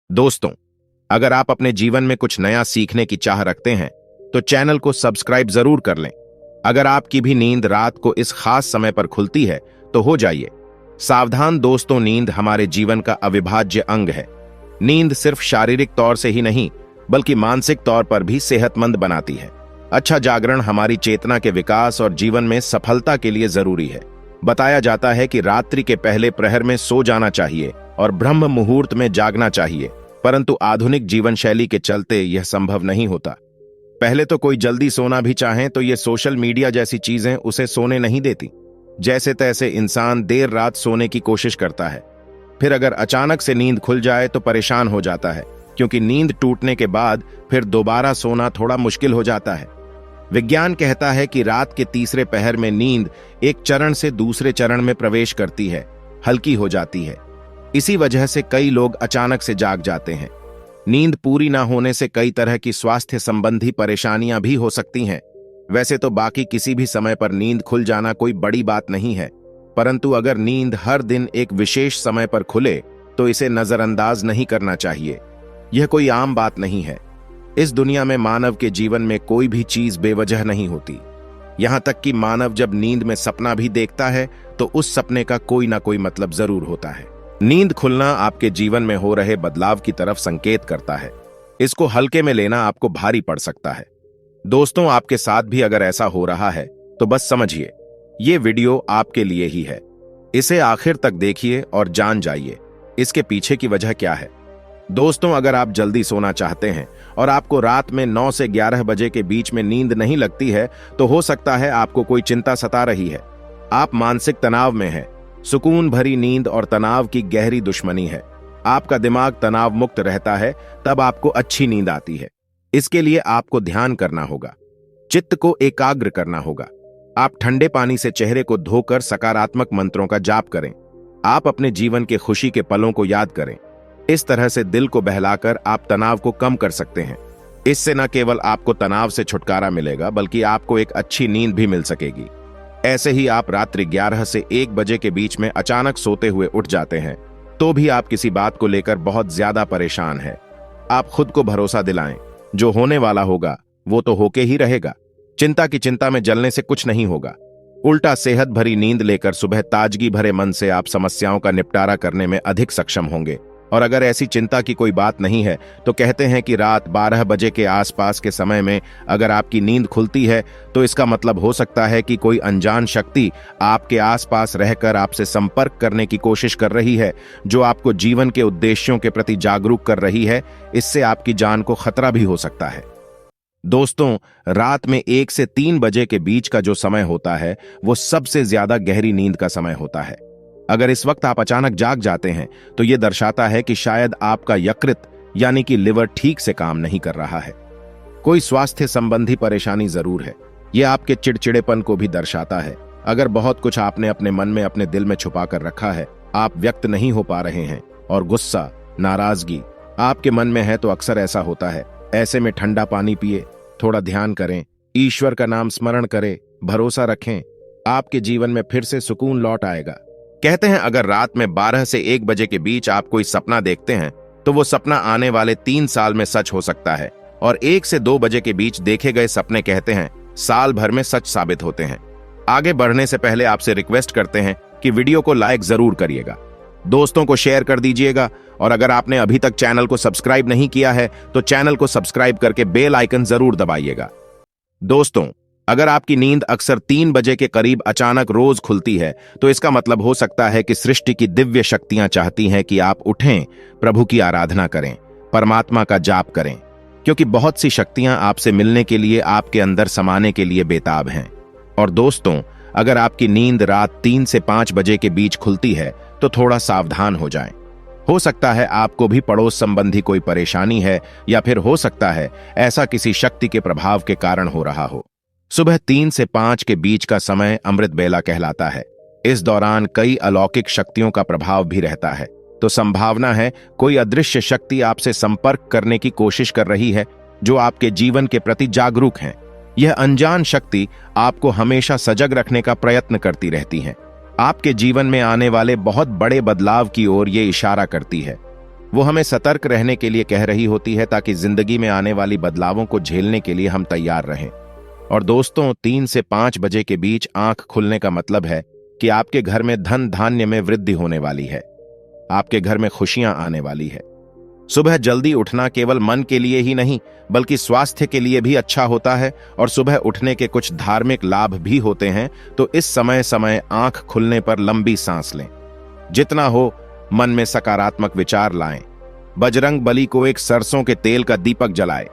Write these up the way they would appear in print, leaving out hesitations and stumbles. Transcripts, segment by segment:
दोस्तों, अगर आप अपने जीवन में कुछ नया सीखने की चाह रखते हैं तो चैनल को सब्सक्राइब जरूर कर लें। अगर आपकी भी नींद रात को इस खास समय पर खुलती है तो हो जाइए सावधान। दोस्तों, नींद हमारे जीवन का अविभाज्य अंग है। नींद सिर्फ शारीरिक तौर से ही नहीं बल्कि मानसिक तौर पर भी सेहतमंद बनाती है। अच्छा जागरण हमारी चेतना के विकास और जीवन में सफलता के लिए जरूरी है। बताया जाता है कि रात्रि के पहले प्रहर में सो जाना चाहिए और ब्रह्म मुहूर्त में जागना चाहिए, परंतु आधुनिक जीवन शैली के चलते यह संभव नहीं होता। पहले तो कोई जल्दी सोना भी चाहे तो ये सोशल मीडिया जैसी चीजें उसे सोने नहीं देती। जैसे तैसे इंसान देर रात सोने की कोशिश करता है, फिर अगर अचानक से नींद खुल जाए तो परेशान हो जाता है, क्योंकि नींद टूटने के बाद फिर दोबारा सोना थोड़ा मुश्किल हो जाता है। विज्ञान कहता है कि रात के तीसरे पहर में नींद एक चरण से दूसरे चरण में प्रवेश करती है, हल्की हो जाती है। इसी वजह से कई लोग अचानक से जाग जाते हैं। नींद पूरी ना होने से कई तरह की स्वास्थ्य संबंधी परेशानियां भी हो सकती हैं। वैसे तो बाकी किसी भी समय पर नींद खुल जाना कोई बड़ी बात नहीं है, परंतु अगर नींद हर दिन एक विशेष समय पर खुले तो इसे नजरअंदाज नहीं करना चाहिए। यह कोई आम बात नहीं है। इस दुनिया में मानव के जीवन में कोई भी चीज बेवजह नहीं होती। यहां तक कि मानव जब नींद में सपना भी देखता है तो उस सपने का कोई ना कोई मतलब जरूर होता है। नींद खुलना आपके जीवन में हो रहे बदलाव की तरफ संकेत करता है। इसको हल्के में लेना आपको भारी पड़ सकता है। दोस्तों, आपके साथ भी अगर ऐसा हो रहा है तो बस समझिए ये वीडियो आपके लिए ही है। इसे आखिर तक देखिए और जान जाइए इसके पीछे की वजह क्या है। दोस्तों, अगर आप जल्दी सोना चाहते हैं और आपको रात में 9 से 11 बजे के बीच में नींद नहीं लगती है तो हो सकता है आपको कोई चिंता सता रही है। आप मानसिक तनाव में हैं। सुकून भरी नींद और तनाव की गहरी दुश्मनी है। आपका दिमाग तनाव मुक्त रहता है तब आपको अच्छी नींद आती है। इसके लिए आपको ध्यान करना होगा, चित्त को एकाग्र करना होगा। आप ठंडे पानी से चेहरे को धोकर सकारात्मक मंत्रों का जाप करें। आप अपने जीवन के खुशी के पलों को याद करें। इस तरह से दिल को बहलाकर आप तनाव को कम कर सकते हैं। इससे न केवल आपको तनाव से छुटकारा मिलेगा बल्कि आपको एक अच्छी नींद भी मिल सकेगी। ऐसे ही आप रात्रि 11 से 1 बजे के बीच में अचानक सोते हुए उठ जाते हैं तो भी आप किसी बात को लेकर बहुत ज्यादा परेशान हैं। आप खुद को भरोसा दिलाएं, जो होने वाला होगा वो तो होके ही रहेगा। चिंता की चिंता में जलने से कुछ नहीं होगा। उल्टा सेहत भरी नींद लेकर सुबह ताजगी भरे मन से आप समस्याओं का निपटारा करने में अधिक सक्षम होंगे। और अगर ऐसी चिंता की कोई बात नहीं है तो कहते हैं कि रात 12 बजे के आसपास के समय में अगर आपकी नींद खुलती है तो इसका मतलब हो सकता है कि कोई अनजान शक्ति आपके आसपास रहकर आपसे संपर्क करने की कोशिश कर रही है, जो आपको जीवन के उद्देश्यों के प्रति जागरूक कर रही है। इससे आपकी जान को खतरा भी हो सकता है। दोस्तों, रात में 1 से 3 बजे के बीच का जो समय होता है वो सबसे ज्यादा गहरी नींद का समय होता है। अगर इस वक्त आप अचानक जाग जाते हैं तो यह दर्शाता है कि शायद आपका यकृत यानी कि लिवर ठीक से काम नहीं कर रहा है। कोई स्वास्थ्य संबंधी परेशानी जरूर है। यह आपके चिड़चिड़ेपन को भी दर्शाता है। अगर बहुत कुछ आपने अपने मन में अपने दिल में छुपा कर रखा है, आप व्यक्त नहीं हो पा रहे हैं और गुस्सा नाराजगी आपके मन में है तो अक्सर ऐसा होता है। ऐसे में ठंडा पानी पिए, थोड़ा ध्यान करें, ईश्वर का नाम स्मरण करें, भरोसा रखें, आपके जीवन में फिर से सुकून लौट आएगा। कहते हैं अगर रात में 12 से 1 बजे के बीच आप कोई सपना देखते हैं तो वो सपना आने वाले 3 साल में सच हो सकता है, और 1 से 2 बजे के बीच देखे गए सपने कहते हैं साल भर में सच साबित होते हैं। आगे बढ़ने से पहले आपसे रिक्वेस्ट करते हैं कि वीडियो को लाइक जरूर करिएगा, दोस्तों को शेयर कर दीजिएगा, और अगर आपने अभी तक चैनल को सब्सक्राइब नहीं किया है तो चैनल को सब्सक्राइब करके बेल आइकन जरूर दबाइएगा। दोस्तों, अगर आपकी नींद अक्सर 3 बजे के करीब अचानक रोज खुलती है तो इसका मतलब हो सकता है कि सृष्टि की दिव्य शक्तियां चाहती हैं कि आप उठें, प्रभु की आराधना करें, परमात्मा का जाप करें, क्योंकि बहुत सी शक्तियां आपसे मिलने के लिए, आपके अंदर समाने के लिए बेताब हैं। और दोस्तों, अगर आपकी नींद रात 3 से 5 बजे के बीच खुलती है तो थोड़ा सावधान हो जाएं। हो सकता है आपको भी पड़ोस संबंधी कोई परेशानी है, या फिर हो सकता है ऐसा किसी शक्ति के प्रभाव के कारण हो रहा हो। सुबह 3 से 5 के बीच का समय अमृत बेला कहलाता है। इस दौरान कई अलौकिक शक्तियों का प्रभाव भी रहता है, तो संभावना है कोई अदृश्य शक्ति आपसे संपर्क करने की कोशिश कर रही है, जो आपके जीवन के प्रति जागरूक हैं। यह अनजान शक्ति आपको हमेशा सजग रखने का प्रयत्न करती रहती है। आपके जीवन में आने वाले बहुत बड़े बदलाव की ओर ये इशारा करती है। वो हमें सतर्क रहने के लिए कह रही होती है ताकि जिंदगी में आने वाली बदलावों को झेलने के लिए हम तैयार रहें। और दोस्तों, 3 से 5 बजे के बीच आंख खुलने का मतलब है कि आपके घर में धन धान्य में वृद्धि होने वाली है, आपके घर में खुशियां आने वाली है। सुबह जल्दी उठना केवल मन के लिए ही नहीं बल्कि स्वास्थ्य के लिए भी अच्छा होता है और सुबह उठने के कुछ धार्मिक लाभ भी होते हैं। तो इस समय समय आंख खुलने पर लंबी सांस लें, जितना हो मन में सकारात्मक विचार लाएं, बजरंग बली को एक सरसों के तेल का दीपक जलाएं।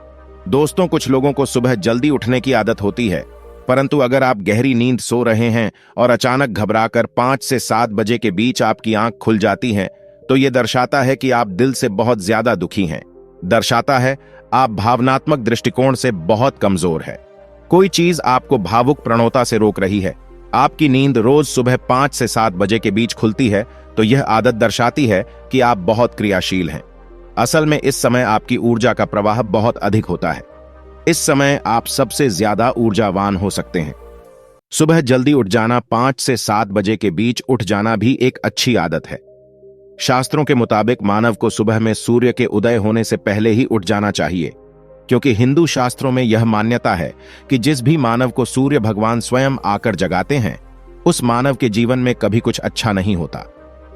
दोस्तों, कुछ लोगों को सुबह जल्दी उठने की आदत होती है, परंतु अगर आप गहरी नींद सो रहे हैं और अचानक घबराकर 5 से 7 बजे के बीच आपकी आंख खुल जाती है, तो यह दर्शाता है कि आप दिल से बहुत ज्यादा दुखी हैं, दर्शाता है आप भावनात्मक दृष्टिकोण से बहुत कमजोर है। कोई चीज आपको भावुक प्रवणता से रोक रही है। आपकी नींद रोज सुबह 5 से 7 बजे के बीच खुलती है, तो यह आदत दर्शाती है कि आप बहुत क्रियाशील हैं। असल में इस समय आपकी ऊर्जा का प्रवाह बहुत अधिक होता है। इस समय आप सबसे ज्यादा ऊर्जावान हो सकते हैं। सुबह जल्दी उठ जाना, 5 से 7 बजे के बीच उठ जाना भी एक अच्छी आदत है। शास्त्रों के मुताबिक मानव को सुबह में सूर्य के उदय होने से पहले ही उठ जाना चाहिए, क्योंकि हिंदू शास्त्रों में यह मान्यता है कि जिस भी मानव को सूर्य भगवान स्वयं आकर जगाते हैं, उस मानव के जीवन में कभी कुछ अच्छा नहीं होता।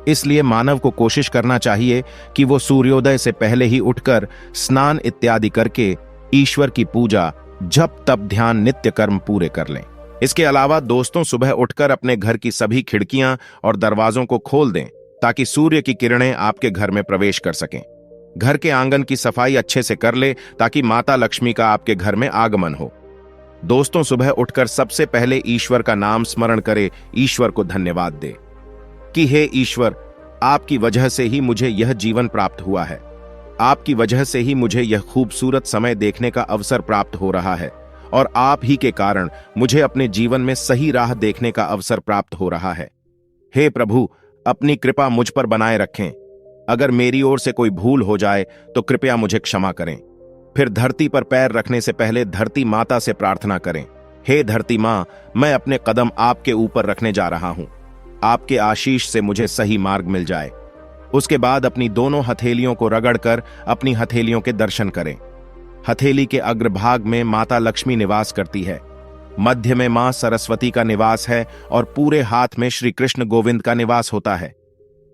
इसलिए मानव को कोशिश करना चाहिए कि वो सूर्योदय से पहले ही उठकर स्नान इत्यादि करके ईश्वर की पूजा, जप तप ध्यान नित्य कर्म पूरे कर लें। इसके अलावा दोस्तों, सुबह उठकर अपने घर की सभी खिड़कियां और दरवाजों को खोल दें ताकि सूर्य की किरणें आपके घर में प्रवेश कर सकें। घर के आंगन की सफाई अच्छे से कर ले ताकि माता लक्ष्मी का आपके घर में आगमन हो। दोस्तों, सुबह उठकर सबसे पहले ईश्वर का नाम स्मरण करें, ईश्वर को धन्यवाद दे कि हे ईश्वर, आपकी वजह से ही मुझे यह जीवन प्राप्त हुआ है, आपकी वजह से ही मुझे यह खूबसूरत समय देखने का अवसर प्राप्त हो रहा है और आप ही के कारण मुझे अपने जीवन में सही राह देखने का अवसर प्राप्त हो रहा है। हे प्रभु, अपनी कृपा मुझ पर बनाए रखें। अगर मेरी ओर से कोई भूल हो जाए तो कृपया मुझे क्षमा करें। फिर धरती पर पैर रखने से पहले धरती माता से प्रार्थना करें, हे धरती मां, मैं अपने कदम आपके ऊपर रखने जा रहा हूं, आपके आशीष से मुझे सही मार्ग मिल जाए। उसके बाद अपनी दोनों हथेलियों को रगड़कर अपनी हथेलियों के दर्शन करें। हथेली के अग्रभाग में माता लक्ष्मी निवास करती है, मध्य में मां सरस्वती का निवास है और पूरे हाथ में श्री कृष्ण गोविंद का निवास होता है।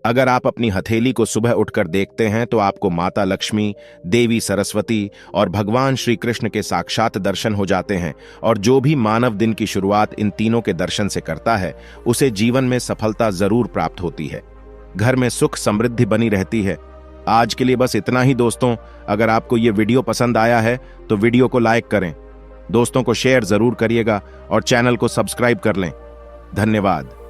अगर आप अपनी हथेली को सुबह उठकर देखते हैं तो आपको माता लक्ष्मी, देवी सरस्वती और भगवान श्री कृष्ण के साक्षात दर्शन हो जाते हैं। और जो भी मानव दिन की शुरुआत इन तीनों के दर्शन से करता है, उसे जीवन में सफलता जरूर प्राप्त होती है, घर में सुख समृद्धि बनी रहती है। आज के लिए बस इतना ही दोस्तों। अगर आपको ये वीडियो पसंद आया है तो वीडियो को लाइक करें, दोस्तों को शेयर जरूर करिएगा और चैनल को सब्सक्राइब कर लें। धन्यवाद।